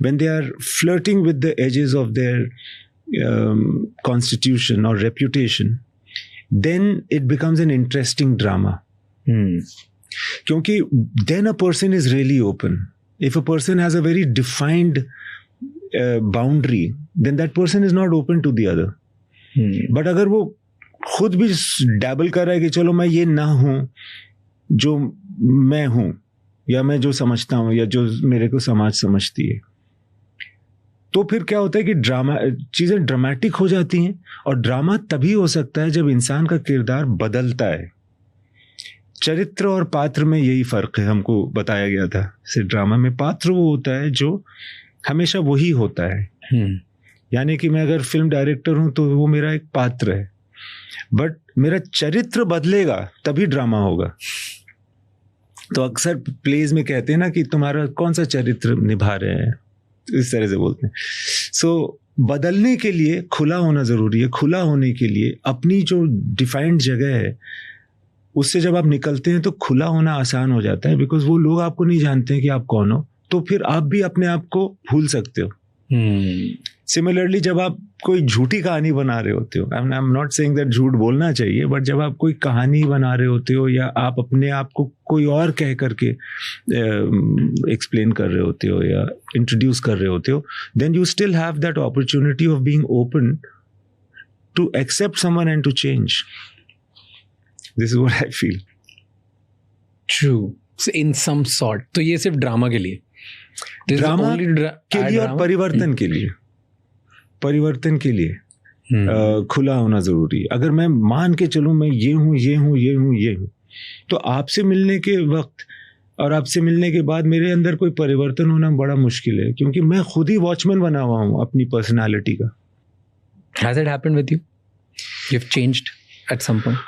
when they are flirting with the edges of their constitution or reputation, then it becomes an interesting drama. Kyunki then a person is really open. If a person has a very defined boundary, then that person is not open to the other. But अगर वो खुद भी dabble कर रहा है कि चलो मैं ये ना हूं जो मैं हूं, या मैं जो समझता हूं, या जो मेरे को समाज समझती है, तो फिर क्या होता है कि चीजें ड्रामेटिक हो जाती हैं. और ड्रामा तभी हो सकता है जब इंसान का किरदार बदलता है. चरित्र और पात्र में यही फर्क है, हमको बताया गया था. सिर्फ ड्रामा में पात्र वो होता है जो हमेशा वही होता है. यानी कि मैं अगर फिल्म डायरेक्टर हूं तो वो मेरा एक पात्र है, बट मेरा चरित्र बदलेगा तभी ड्रामा होगा. तो अक्सर प्लेज में कहते हैं ना कि तुम्हारा कौन सा चरित्र निभा रहे हैं, इस तरह से बोलते हैं. सो बदलने के लिए खुला होना जरूरी है. खुला होने के लिए अपनी जो डिफाइंड जगह है उससे जब आप निकलते हैं तो खुला होना आसान हो जाता है, बिकॉज वो लोग आपको नहीं जानते हैं कि आप कौन हो. तो फिर आप भी अपने आप को भूल सकते हो. सिमिलरली जब आप कोई झूठी कहानी बना रहे होते हो, I am not saying that झूठ बोलना चाहिए, बट जब आप कोई कहानी बना रहे होते हो या आप अपने आप को कोई और कह करके एक्सप्लेन कर रहे होते हो या इंट्रोड्यूस कर रहे होते हो, then you still have that opportunity of being open to accept someone and to change. This is what I feel. True, in some sort. तो ये सिर्फ ड्रामा के लिए, ड्रामा के लिए और परिवर्तन के लिए, परिवर्तन के लिए खुला होना जरूरी है. अगर मैं मान के चलूं मैं ये हूं, ये हूं, ये हूं, ये हूं, तो आपसे मिलने के वक्त और आपसे मिलने के बाद मेरे अंदर कोई परिवर्तन होना बड़ा मुश्किल है, क्योंकि मैं खुद ही वॉचमैन बना हुआ हूं अपनी पर्सनालिटी का. Has it happened with you? You've changed at some point?